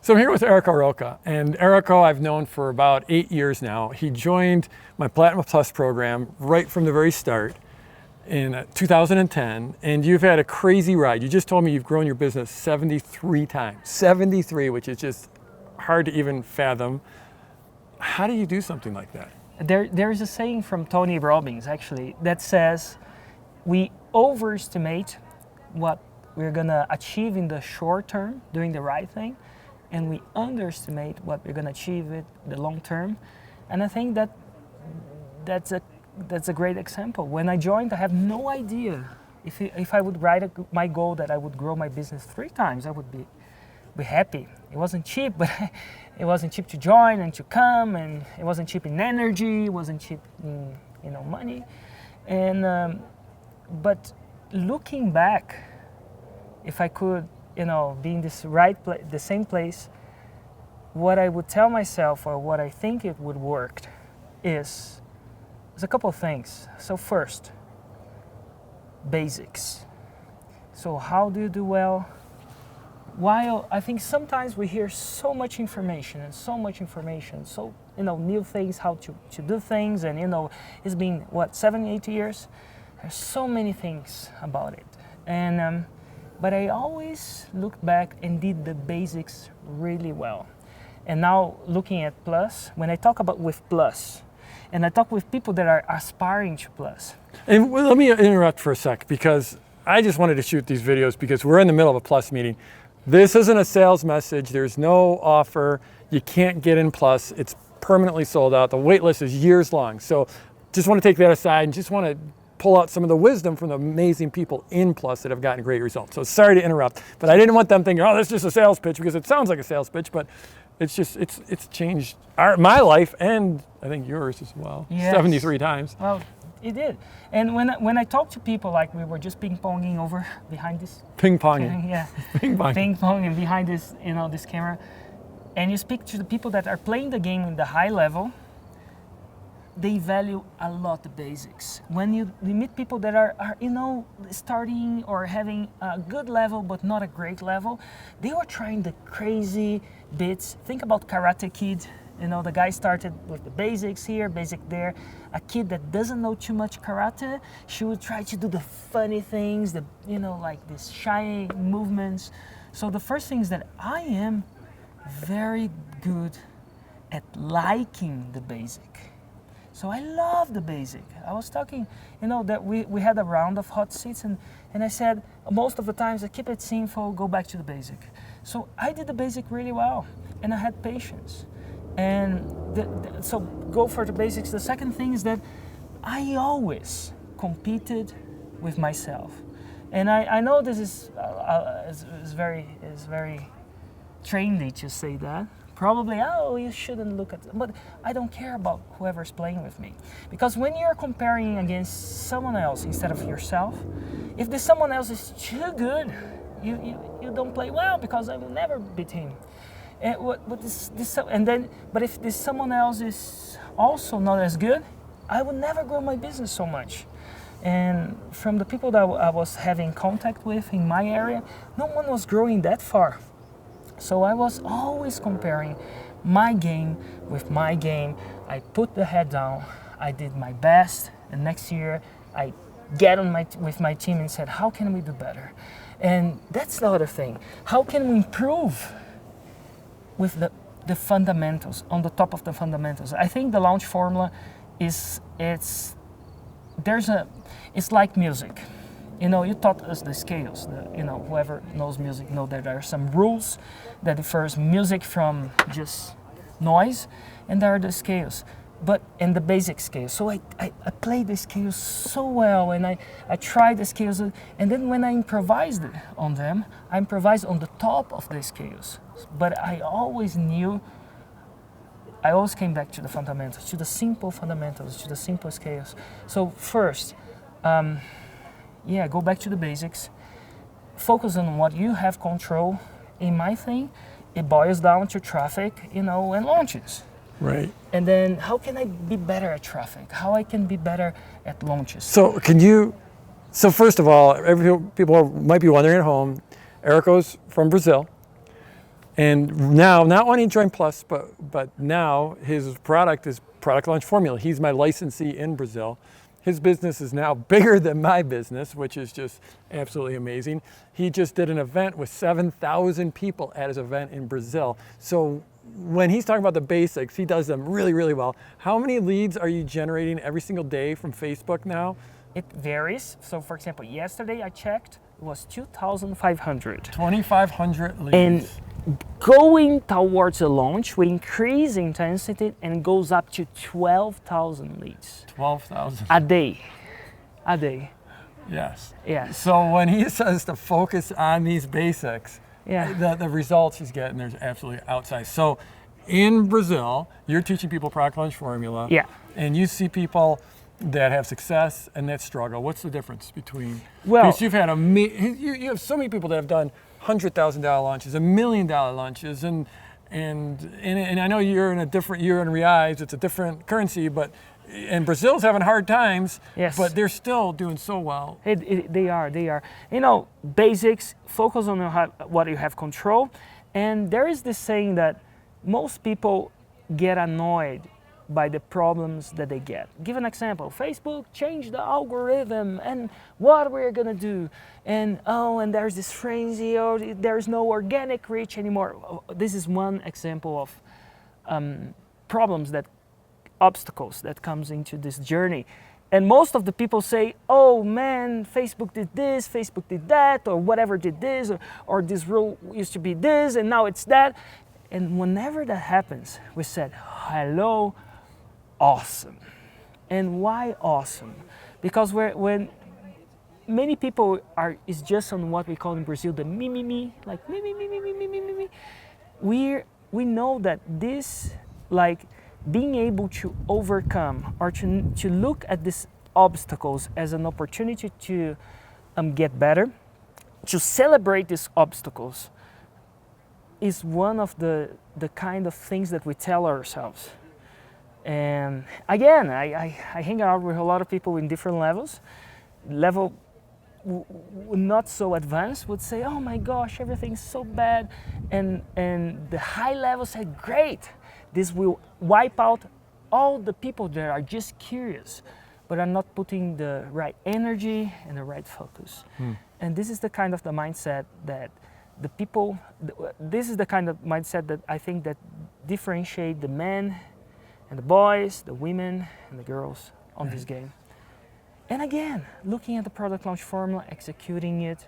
So I'm here with Erico Rocha, and Erico I've known for about 8 years now. He joined my Platinum Plus program right from the very start in 2010, and you've had a crazy ride. You just told me you've grown your business 73 times. 73, which is just hard to even fathom. How do you do something like that? There's a saying from Tony Robbins, actually, that says we overestimate what we're gonna achieve in the short term, doing the right thing, and we underestimate what we're gonna achieve in the long term. And I think that's a great example. When I joined, I have no idea if I would write my goal that I would grow my business 3 times, I would be happy. It wasn't cheap, but it wasn't cheap to join and to come, and it wasn't cheap in energy, it wasn't cheap in money. And but looking back, if I could be in this the same place, what I would tell myself, or what I think it would work, is a couple of things. So first, basics. So how do you do well? While I think sometimes we hear so much information, so new things, how to do things, and it's been 7-8 years. There's so many things about it, and but I always looked back and did the basics really well. And now looking at Plus, when I talk about with Plus, and I talk with people that are aspiring to Plus. And let me interrupt for a sec, because I just wanted to shoot these videos because we're in the middle of a Plus meeting. This isn't a sales message. There's no offer. You can't get in Plus. It's permanently sold out. The wait list is years long. So just want to take that aside and just want to pull out some of the wisdom from the amazing people in Plus that have gotten great results. So sorry to interrupt, but I didn't want them thinking, oh, that's just a sales pitch, because it sounds like a sales pitch, but it's just, it's changed my life, and I think yours as well. Yes. 73 times. Well, it did. And when I talk to people, like we were just ping-ponging over behind this. Ping-ponging. Yeah. Ping-ponging. Ping-ponging behind this, this camera. And you speak to the people that are playing the game in the high level, they value a lot the basics. When you meet people that are starting or having a good level but not a great level, they were trying the crazy bits. Think about Karate Kid. The guy started with the basics here, basic there. A kid that doesn't know too much karate, she would try to do the funny things, like these shy movements. So the first thing is that I am very good at liking the basic. So I love the basic. I was talking, that we had a round of hot seats, and I said, most of the times I keep it simple, go back to the basic. So I did the basic really well, and I had patience. And so go for the basics. The second thing is that I always competed with myself. And I know this is very trendy to say that. Probably, you shouldn't look at it. But I don't care about whoever's playing with me. Because when you're comparing against someone else instead of yourself, if this someone else is too good, you don't play well, because I will never beat him. But if this someone else is also not as good, I would never grow my business so much. And from the people that I was having contact with in my area, no one was growing that far. So I was always comparing my game with my game. I put the head down, I did my best, and next year I get with my team and said, how can we do better? And that's the other thing. How can we improve with the fundamentals, on the top of the fundamentals? I think the launch formula it's like music. You taught us the scales. Whoever knows music know that there are some rules that differs music from just noise, and there are the scales, and the basic scales. So I played the scales so well, and I tried the scales, and then when I improvised on them, I improvised on the top of the scales. But I always came back to the fundamentals, to the simple fundamentals, to the simple scales. So first, go back to the basics. Focus on what you have control. In my thing, it boils down to traffic, and launches. Right. And then how can I be better at traffic? How I can be better at launches? So first of all, people might be wondering at home, Erico's from Brazil. And now, not wanting to join Plus, but now his product is Product Launch Formula. He's my licensee in Brazil. His business is now bigger than my business, which is just absolutely amazing. He just did an event with 7,000 people at his event in Brazil. So when he's talking about the basics, he does them really, really well. How many leads are you generating every single day from Facebook now? It varies. So for example, yesterday I checked, it was 2,500. 2,500 leads. And going towards a launch, we increase intensity and goes up to 12,000 leads. 12,000. A day. A day. Yes. Yes. So when he says to focus on these basics, Yeah. the results he's getting, there's absolutely outsized. So in Brazil, you're teaching people Product Launch Formula. Yeah. And you see people that have success and that struggle. What's the difference between? Well, because you've had you have so many people that have done $100,000 launches, $1 million launches, and I know you're in reais. It's a different currency, and Brazil's having hard times. Yes. But they're still doing so well. They are. You know, basics, focus on what you have control. And there is this saying that most people get annoyed by the problems that they get. Give an example. Facebook changed the algorithm and what we're gonna do. And there's this frenzy, or there's no organic reach anymore. This is one example of obstacles that comes into this journey. And most of the people say, oh man, Facebook did this, Facebook did that, or whatever did this, or this rule used to be this, and now it's that. And whenever that happens, we said, hello, awesome. And why awesome? Because when many people is just on what we call in Brazil the me, like me. We know that this, like, being able to overcome or to look at these obstacles as an opportunity to get better, to celebrate these obstacles, is one of the kind of things that we tell ourselves. And again, I hang out with a lot of people in different levels. Level not so advanced would say, oh my gosh, everything's so bad. And the high level said, great, this will wipe out all the people that are just curious, but are not putting the right energy and the right focus. And this is the kind of the mindset that this is the kind of mindset that I think that differentiate the men and the boys, the women and the girls on this game. And again, looking at the Product Launch Formula, executing it,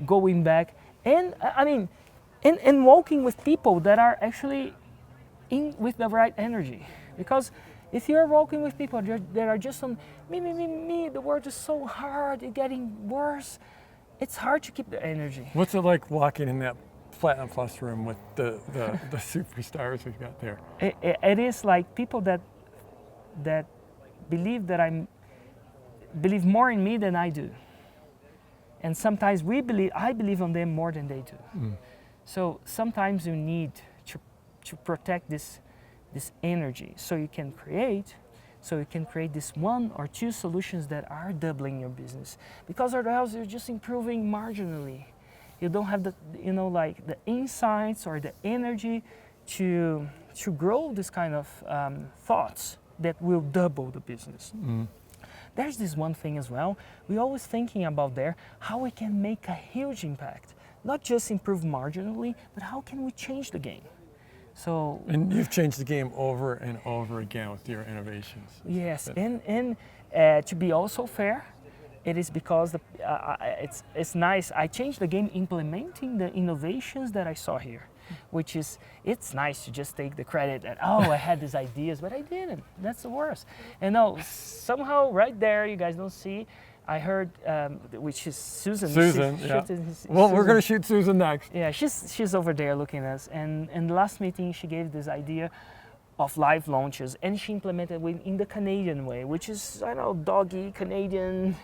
going back, and I mean, and walking with people that are actually with the right energy. Because if you're walking with people that are just on me, the world is so hard, it's getting worse, it's hard to keep the energy. What's it like walking in that Platinum Plus room with the superstars we've got there? It is like people that believe that believe more in me than I do. And sometimes I believe on them more than they do. So sometimes you need to protect this energy so you can create this one or two solutions that are doubling your business. Because otherwise you're just improving marginally. You don't have the the insights or the energy to grow this kind of thoughts that will double the business. There's this one thing as well. We're always thinking about how we can make a huge impact. Not just improve marginally, but how can we change the game? So, and you've changed the game over and over again with your innovations. Yes, and to be also fair, it is because it's nice. I changed the game implementing the innovations that I saw here, which is, it's nice to just take the credit and, I had these ideas, but I didn't. That's the worst. And somehow right there, you guys don't see, I heard, which is Susan. Susan, yeah. We're going to shoot Susan next. Yeah, she's over there looking at us. And in the last meeting, she gave this idea of live launches, and she implemented it in the Canadian way, which is, doggy, Canadian.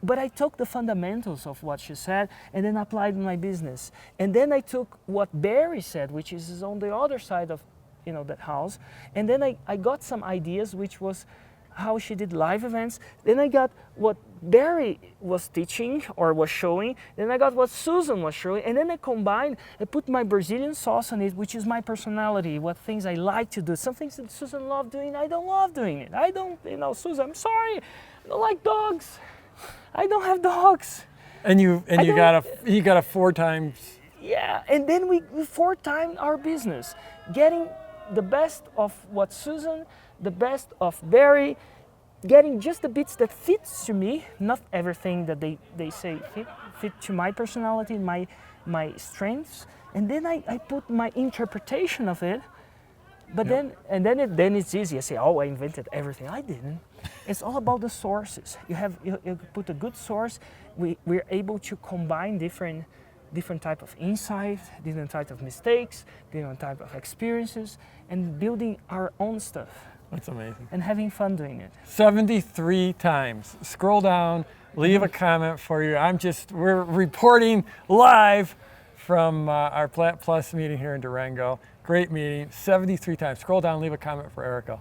But I took the fundamentals of what she said and then applied in my business. And then I took what Barry said, which is on the other side of that house. And then I got some ideas, which was how she did live events. Then I got what Barry was teaching or was showing. Then I got what Susan was showing. And then I combined, I put my Brazilian sauce on it, which is my personality, what things I like to do. Some things that Susan loved doing, I don't love doing it. I don't, Susan, I'm sorry, I don't like dogs. I don't have dogs. And you got a 4 times. Yeah, and then we 4 times our business, getting the best of what Susan, the best of Barry, getting just the bits that fits to me, not everything that they say fit to my personality, my strengths, and then I put my interpretation of it. But then it's easy. I say, oh, I invented everything. I didn't. It's all about the sources. You put a good source. We're able to combine different type of insight, different type of mistakes, different type of experiences, and building our own stuff. That's amazing. And having fun doing it. 73 times. Scroll down, leave a comment for you. We're reporting live from our Plat Plus meeting here in Durango. Great meeting, 73 times. Scroll down, leave a comment for Erico.